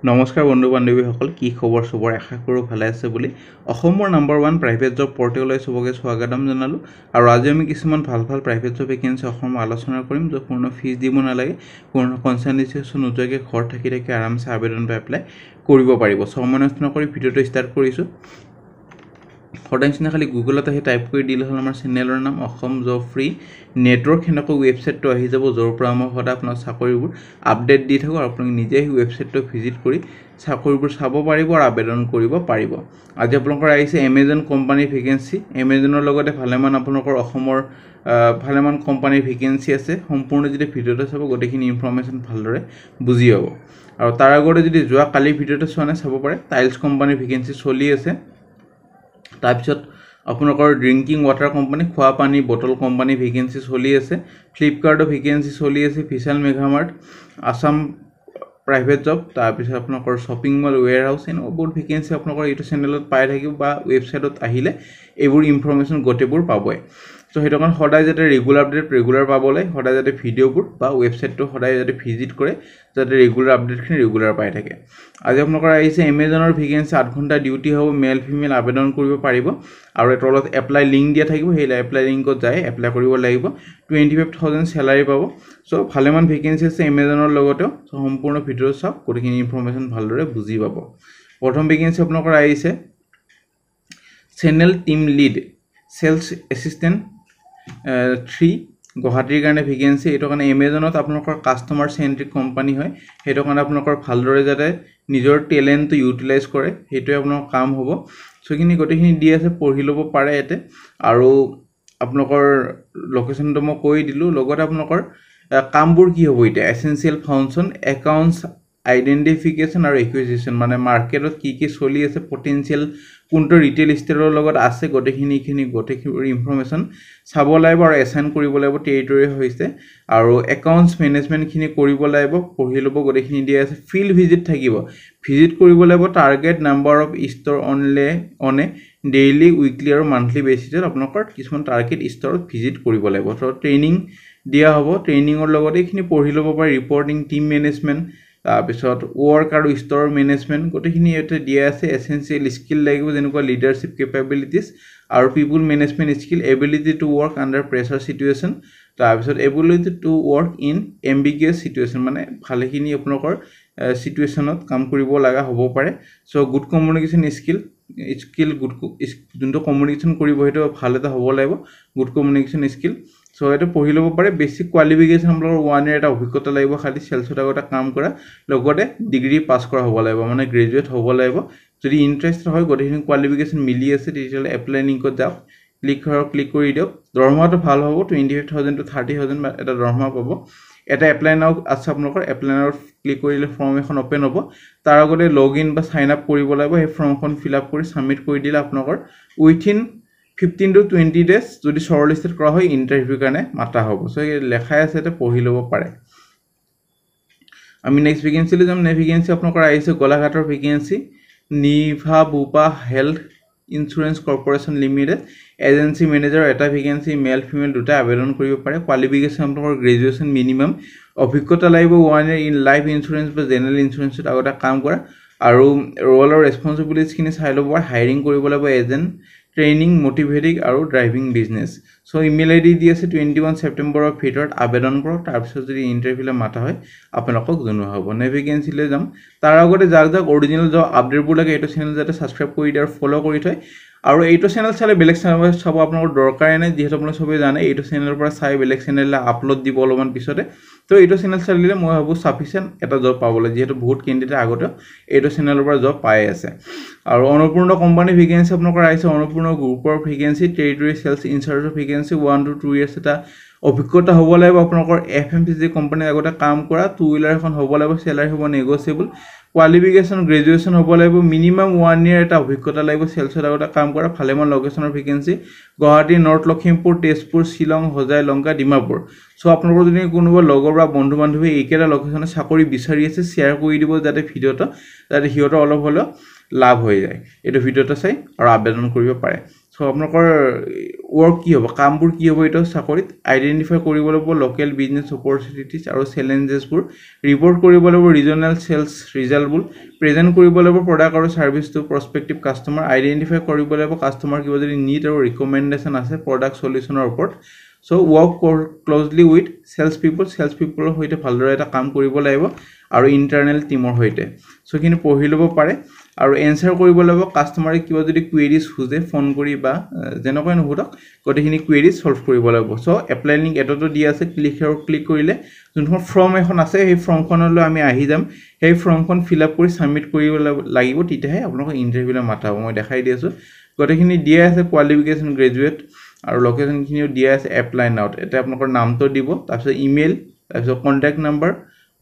নমস্কাৰ বন্ধু বান্ধৱীসকল কি খবৰ সবৰ আশা কৰোঁ ভালে আছে বুলি অসমৰ নাম্বাৰ 1 প্ৰাইভেট জব পৰ্টেললৈ সবকে স্বাগতম জনালো আৰু আজি আমি কিছুমান ভাল প্ৰাইভেট জব ভেকেন্সি অসমৰ আলোচনা কৰিম য'ত কোনো ফিজ দিব নালাগে কোনো কনসালটেন্সি নোযোৱাকৈ ঘৰ থাকি আৰামছে আবেদন এপ্লাই কৰিব পাৰিব সময় নষ্ট নকৰি ভিডিঅ'টো ষ্টাৰ্ট কৰিছো সদায়না খালি গুগলত আহি টাইপ কৰি দিলে হ'ল আমাৰ চেনেলৰ নাম অসম জব ফ্ৰী নেটৱৰ্ক হেনকৈ ৱেবছাইটটো আহি যাব য'ৰ পৰা মই সদায় আপোনাৰ চাকৰিবোৰ আপডেট দি থাকোঁ আৰু আপুনি নিজে এই ৱেবছাইটটো ভিজিট কৰি চাকৰিবোৰ চাব পাৰিব আৰু আবেদন কৰিব পাৰিব আজি আপোনালোকৰ আহিছে এমেজন কোম্পানী ভেকেন্সি এমেজনৰ লগতে ভালেমান আপোনালোকৰ অসমৰ ভালেমান কোম্পানীৰ ভেকেন্সি আছে সম্পূৰ্ণ যদি ভিডিঅ'টো চাব গোটেইখিনি ইনফৰমেশ্যন ভালদৰে বুজি পাব আৰু তাৰ আগতে যদি যোৱা কালি ভিডিঅ'টো চোৱা নাই চাব পাৰে টাইলছ কোম্পানীৰ ভেকেন্সি চলি আছে তাৰপিছত আপোনালোকৰ ড্ৰিংকিং ওয়াটাৰ কোম্পানী খোৱা পানী বটল কোম্পানী ভেকেন্সি চলি আছে ফ্লিপকাৰ্টৰ ভেকেন্সি চলি আছে ফিছাল মেগামাৰ্ট আসাম প্ৰাইভেট জব তাৰপিছত আপোনালোকৰ শ্বপিং মল ওয়্যাৰ হাউস এনে বহুত ভেকেন্সি আপোনালোকৰ এইটো চেনেলত পাই থাকিব বা ৱেবছাইটত আহিলে এইবোৰ ইনফৰমেশ্যন গোটেইবোৰ পাবই সো সেইটো কাৰণ সদায় যাতে ৰেগুলাৰ আপডেট ৰেগুলাৰ পাবলৈ সদায় যাতে ভিডিঅ'বোৰ বা ৱেবছাইটটো সদায় যাতে ভিজিট কৰে যাতে ৰেগুলাৰ আপডেটখিনি ৰেগুলাৰ পাই থাকে আজি আপোনালোকৰ আহিছে এমেজনৰ ভেকেন্সি 8 ঘণ্টা ডিউটি হ'ব মেল ফিমেল আবেদন কৰিব পাৰিব আৰু তলত এপ্লাই লিংক দিয়া থাকিব সেই এপ্লাই লিংকত যায় এপ্লাই কৰিব লাগিব 25000 স্যালাৰি পাব সো ভালেমান ভেকেন্সি আছে এমেজনৰ লগতে সো সম্পূৰ্ণ ভিডিঅ চাওক গোটেইখিনি ইনফৰমেশ্যন ভালদৰে বুজি পাব প্ৰথম ভেকেন্সি আপোনালোকৰ আহিছে channel team lead sales assistant 3 গুৱাহাটীৰ কাৰণে ভেকেন্সি এটো কাৰণে এমেজনত আপোনালোকৰ কাস্টমাৰ সেন্ট্ৰিক কোম্পানী হয় হেটো কাৰণে আপোনালোকৰ ভালদৰে যাতে নিজৰ টেলেন্টটো ইউটিলাইজ কৰে হেটোই আপোনালোকৰ কাম হ'ব সখিনি গোটেইখিনি দি আছে পঢ়ি লব পাৰে এতে আৰু আপোনালোকৰ লোকেশনটো মই কৈ দিলো লগতে আপোনালোকৰ কামবোৰ কি হ'ব এটা এসেনশিয়াল ফাংচন একাউন্টস আইডেন্টিফিকেশন আৰু একুইজিশন মানে মাৰ্কেটত কি চলি আছে পটেনশিয়াল কোনটো ৰিটেল ষ্টেটৰ লগত আছে গোটেইখিনি ইনফৰমেশ্যন চাব লাগিব আৰু এসাইন কৰিব লাগিব টেৰিটৰি হৈছে আৰু একাউন্টস মেনেজমেন্ট খিনি কৰিব লাগিব পঢ়ি লব গোটেইখিনি দিয়া আছে ফিল্ড ভিজিট থাকিব ভিজিট কৰিব লাগিব target number of store on a daily weekly আৰু মান্থলি বেচিছত আপোনালোকৰ কিছুমান টাৰ্গেট ষ্টৰত ভিজিট কৰিব লাগিব তো ট্ৰেইনিং দিয়া হ'ব ট্ৰেইনিংৰ লগতে এইখিনি পঢ়ি লব পাৰে ৰিপৰ্টিং টিম মেনেজমেন্ট তাৰপিছত ওয়াৰ্ক আৰু ষ্টৰ মেনেজমেন্ট গোটেইখিনি এতে দিয়া আছে এসেনশিয়াল স্কিল লাগিব যেনেকুৱা লিডাৰশিপ কেপাবিলিটিজ আৰু people management skill ability to work under pressure situation তাৰপিছত ability to work in ambiguous situation মানে ভালেখিনি আপোনালোকৰ সিচুৱেচনত কাম কৰিব লাগা হ'ব পাৰে so good communication skill good যোনটো কমিউনিকেশন কৰিব হেটো ভাল এটা হ'ব লাগিব গুড কমিউনিকেশন স্কিল সো এটা পঢ়ি লব পাৰে বেসিক কোৱালিফিকেশন আপোনালোকৰ 1 ইয়াৰ এটা অভিজ্ঞতা লাগিব খালি সেলছত আগতে কাম কৰা লগতে ডিগ্ৰী পাস কৰা হ'ব লাগিব মানে গ্ৰেজুৱেট হ'ব লাগিব যদি ইন্টাৰেস্ট হয় গোটেইখিনি কোৱালিফিকেশন মিলি আছে তেতিয়ালে এপ্লাই লিংকত যাওক ক্লিক কৰি দিয়ক দৰমহাটো ভাল হ'ব 25000 to 30000 এটা দৰমহা পাব এটা এপ্লাই নাও আছে আপোনালোকৰ এপ্লাই নাও ক্লিক কৰিলে ফৰ্ম এখন ওপেন হ'ব তাৰ আগতে লগইন বা সাইন আপ কৰিব লাগিব এই ফৰ্মখন ফিল আপ কৰি সাবমিট কৰি দিলে আপোনালোকৰ উইথিন 15 to 20 days যদি শৰ্টলিস্টেড কৰা হয় ইন্টাৰভিউ কাৰণে মাতা হ'ব সো লেখাই আছে এটা পঢ়ি লব পাৰে আমি নেক্সট ভেকেন্সিলৈ যাম নেক্সট ভেকেন্সি আপোনালোকৰ আহিছে গোলাঘাটৰ vacancy Niva Bupa health insurance corporation limited agency manager এটা ভেকেন্সি মেল ফিমেল দুটা আবেদন কৰিব পাৰে কোৱালিফিকেশন আপোনালোকৰ গ্ৰেজুৱেচন মিনিমাম অভিজ্ঞতা লাগিব 1 ইয়াৰ ইন লাইফ ইন্স্যুৰেন্স বা জেনাৰেল ইন্স্যুৰেন্সত আগতে কাম কৰা আৰু ৰোল আৰু ৰেসপন্সিবিলিটিজ খিনি চাই লব আৰু হাইৰিং কৰিব লাগিব এজেন্ট ট্ৰেইনিং মোটিভেটিং আৰু driving business so email ID দি আছে 21 সেপ্টেম্বৰৰ ভিতৰত আবেদন কৰক তাৰ পিছত যদি ইন্টাৰভিউলৈ মাতা হয় আপোনালোকক জনোৱা হ'ব নে ভেকেন্সিলৈ যাম তাৰ আগতে যাক অৰিজিনাল জব আপডেটবোৰ লাগে এইটো চেনেল যাতে সাবস্ক্ৰাইব কৰি দিয়া আৰু ফলো কৰি থয় আৰু এইটো চেনেল চালে বেলেগ চেনেল চাব আপোনালোকৰ দৰকাৰ নাই যেহেতু আপোনালোক সবে জানে এইটো চেনেলৰ পৰা চাই বেলেগ চেনেললৈ আপলোড দিব অলপমান পিছতে তো এইটো চেনেল চালিলে মই ভাবো সাফিসিয়েন্ট এটা জব পাবলৈ যেহেতু বহুত ক্যান্ডিডেট আগতে এইটো চেনেলৰ পৰা জব পাই আছে আৰু অনুপূৰ্ণ কোম্পানী ভেকেন্সি আপোনালোকৰ আহিছে অনুপূৰ্ণ গ্ৰুপৰ ভেকেন্সি টেৰিটৰি সেলস ইনচাৰ্জৰ ভেকেন্সি 1 to 2 ইয়াৰ্স এটা অভিজ্ঞতা হ'ব লাগিব আপোনালোকৰ এফএমসিজি কোম্পানী আগতে কাম কৰা 2 হুইলাৰ এখন হ'ব লাগিব স্যালাৰি হ'ব নেগোচিয়েবল কোৱালিফিকেশন গ্ৰেজুৱেচন হ'ব লাগিব মিনিমাম 1 ইয়াৰ এটা অভিজ্ঞতা লাগিব সেলছত আগতে কাম কৰা ভালেমান লোকেশনৰ vacancy Guwahati North Lakhimpur Tezpur Shillong Hojai Lanka Dimapur so আপোনালোকৰ যদি কোনোবা লগৰ বা বন্ধু বান্ধৱী এইকেটা লোকেশনৰ চাকৰি বিচাৰি আছে শেয়াৰ কৰি দিব যাতে ভিডিওটো যাতে হিয়টো অলপ হলো লাভ হৈ যায় এটো ভিডিওটো চাই আৰু আবেদন কৰিব পাৰে সো আপোনালোকৰ ৱৰ্ক কি হ'ব কামবোৰ কি হ'ব এইটো চাকৰিত আইডেন্টিফাই কৰিব লাগিব লোকেল বিজনেছ অপৰচুনিটিজ আৰু চেলেঞ্জেছবোৰ ৰিপৰ্ট কৰিব লাগিব ৰিজনেল চেলছ ৰিজাল্টবোৰ প্ৰেজেণ্ট কৰিব লাগিব প্ৰডাক্ট আৰু ছাৰ্ভিচটো প্ৰস্পেক্টিভ কাষ্টমাৰ আইডেন্টিফাই কৰিব লাগিব কাষ্টমাৰ কিবা যদি নিড আৰু ৰিকমেণ্ডেশ্যন আছে প্ৰডাক্ট সলিউচনৰ ওপৰত so work closely with sales পিপলৰ সৈতে ভালদৰে এটা কাম কৰিব লাগিব আৰু ইণ্টাৰনেল টিমৰ সৈতে সো খিনি পঢ়ি ল'ব পাৰে আৰু এনসাৰ কৰিব লাগিব কাষ্টমাৰে কিবা যদি কুৱেৰিজ খুজে ফোন কৰি বা যেনেকৈ নুহুদক গটেখিনি কুৱেৰিজ সলভ কৰিব লাগিব সো এপ্লাই লিংক এটাটো দি আছে ক্লিক কৰিলে যোনখন ফৰ্ম এখন আছে সেই ফৰ্মখনলৈ আমি আহি যাম সেই ফৰ্মখন ফিল আপ কৰি সাবমিট কৰিব লাগিব তেতিয়াহে আপোনালোকক ইন্টাৰভিউলৈ মাতা হ'ব মই দেখাই দি আছো গটেখিনি দিয়া আছে কোৱালিফিকেশন গ্ৰেজুৱেট আৰু লোকেশনখিনিও দিয়া আছে এপ্লাই নাউত এটা আপোনালোকৰ নামটো দিব তাৰপিছত ইমেইল তাৰপিছত কন্টাক্ট নাম্বাৰ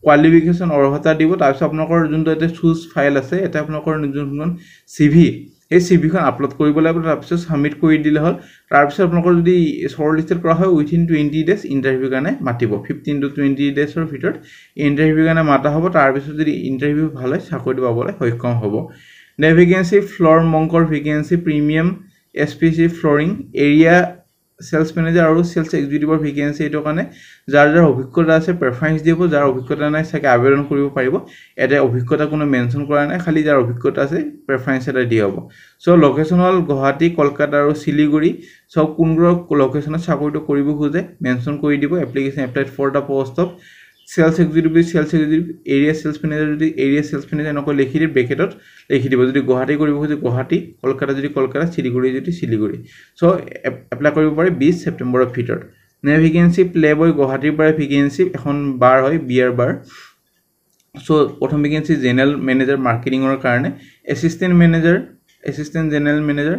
কোৱালিফিকেশন অৰ্হতা দিব তাৰপিছত আপোনালোকৰ যোনটো এটা চুজ ফাইল আছে এটা আপোনালোকৰ যোনখন সিভি এই সিভিখন আপলোড কৰিব লাগিব তাৰপিছত সাবমিট কৰি দিলে হ'ল তাৰপিছত আপোনালোকৰ যদি শৰ্ট লিস্টেড কৰা হয় উইথিন 20 ডেজ ইন্টাৰভিউ কাৰণে মাতিব 15 to 20 ডেজৰ ভিতৰত ইন্টাৰভিউ কাৰণে মাতা হ'ব তাৰপিছত যদি ইন্টাৰভিউ ভাল হয় চাকৰি পাবলৈ সক্ষম হ'ব নেভিগেন্সি ফ্লোৰ মংকৰ vacancy premium SPC flooring area sales manager আৰু সেলস এক্সিকিউটিভৰ ভেকেন্সি এটো কাৰণে যাৰ অভিজ্ঞতা আছে প্ৰেফাৰেন্স দিব যাৰ অভিজ্ঞতা নাই সাকে আবেদন কৰিব পাৰিব এটা অভিজ্ঞতা কোনো মেনশন কৰা নাই খালি যাৰ অভিজ্ঞতা আছে প্ৰেফাৰেন্স এটা দিয়া হ'ব সো লোকেশন হল গুৱাহাটী কলকাতা আৰু শিলিগুৰি সব কোনবোৰ লোকেশনত চাকৰিটো কৰিব খোজে মেনশন কৰি দিব application applied for the post of sales executive area sales manager যদি এৰিয়া সেলস ম্যানেজাৰ নকৈ লিখি দি ব্ৰেকেটত লিখি দিব যদি গুৱাহাটী কৰিব খোজে গুৱাহাটী কলকাতা যদি কলকাতা শিলিগুৰি যদি শিলিগুৰি সো এপ্লাই কৰিব পাৰে 20 সেপ্টেম্বৰৰ ভিতৰত নেভিগেন্সি প্লেবয় গুৱাহাটীৰ পৰা ভেকেন্সি এখন বাৰ হয় বিয়াৰ বাৰ সো প্ৰথম ভেকেন্সি জেনাৰেল মেনেজাৰ মাৰ্কেটিংৰ কাৰণে assistant general manager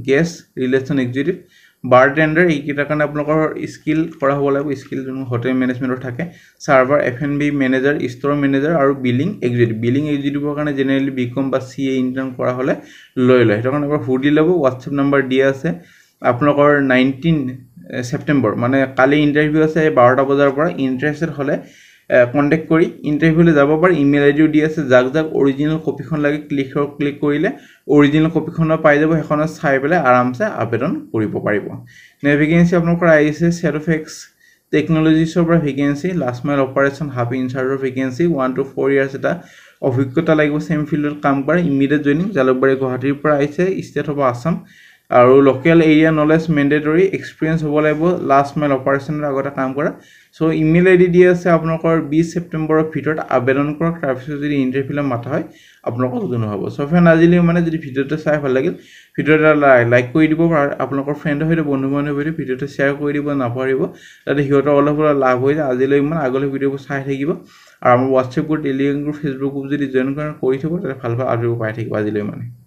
guest relation executive bartender এইকেইটাৰ কাৰণে আপোনালোকৰ স্কিল কৰা হ'ব লাগিব স্কিল যোন হোটেল মেনেজমেন্টৰ থাকে সাৰ্ভাৰ এফএনবি মেনেজাৰ ষ্ট'ৰ মেনেজাৰ আৰু বিলিং এক্সিকিউটিভৰ কাৰণে জেনাৰেলি বিকম বা সিএ ইন্টাৰ্ন কৰা হলে লৈ লয় সেইটো কাৰণে এবাৰ হুদি ল'ব WhatsApp নম্বৰ দিয়া আছে আপোনালোকৰ 19 সেপ্টেম্বৰ মানে কালি ইন্টাৰভিউ আছে 12টা বজাৰ পৰা ইন্টাৰেস্টেড হলে কন্টাক্ট কৰি ইন্টাৰভিউলৈ যাব পাৰে ইমেইল আইডিও দি আছে যাক অৰিজিনাল কপিখন লাগে ক্লিক কৰিলে অৰিজিনাল কপিখন পাই যাব এখন চাই পেলাই আৰামছে আবেদন কৰিব পাৰিব নেভিগেন্সি আপোনালোকৰ আহিছে সেৰফেক্স টেকনলজিছৰ পৰা vacancy last mile operation hub ইনচাৰ্জৰ ভেকেন্সি 1 to 4 ইয়াৰ্স এটা অভিজ্ঞতা লাগিব সেম ফিল্ডত কাম কৰা ইমিডিয়েট জয়নিং জালুকবাৰী গুৱাহাটীৰ পৰা আহিছে ষ্টেট অফ আসাম আৰু লোকেল এৰিয়া নলেজ মেন্ডেটৰি এক্সপেৰিয়েন্স হ'ব লাগিব লাষ্ট মাইল অপাৰেচনৰ আগতে কাম কৰা সো ইমেইল আইডি দি আছে আপোনালোকৰ 20 সেপ্টেম্বৰৰ ভিতৰত আবেদন কৰক তাৰপিছত যদি ইন্টাৰভিউলৈ মাতা হয় আপোনালোকক জনোৱা হ'ব সো ফ্ৰেণ্ড আজিলৈ মানে যদি ভিডিওটো চাই ভাল লাগিল ভিডিওটো লাইক কৰি দিব আৰু আপোনালোকৰ ফ্ৰেণ্ডৰ সৈতে বন্ধু-বান্ধৱৰ সৈতে ভিডিওটো শ্বেয়াৰ কৰি দিব নাপাহৰিব যাতে সিহঁতৰ অলপ লাভ হৈ যায় আজিলৈ মানে আগলৈ ভিডিওবোৰ চাই থাকিব আৰু আমাৰ WhatsApp group Telegram group Facebook group যদি জয়েন কৰি থব তাতে ভাল আপডেট পাই থাকিব আজিলৈ মানে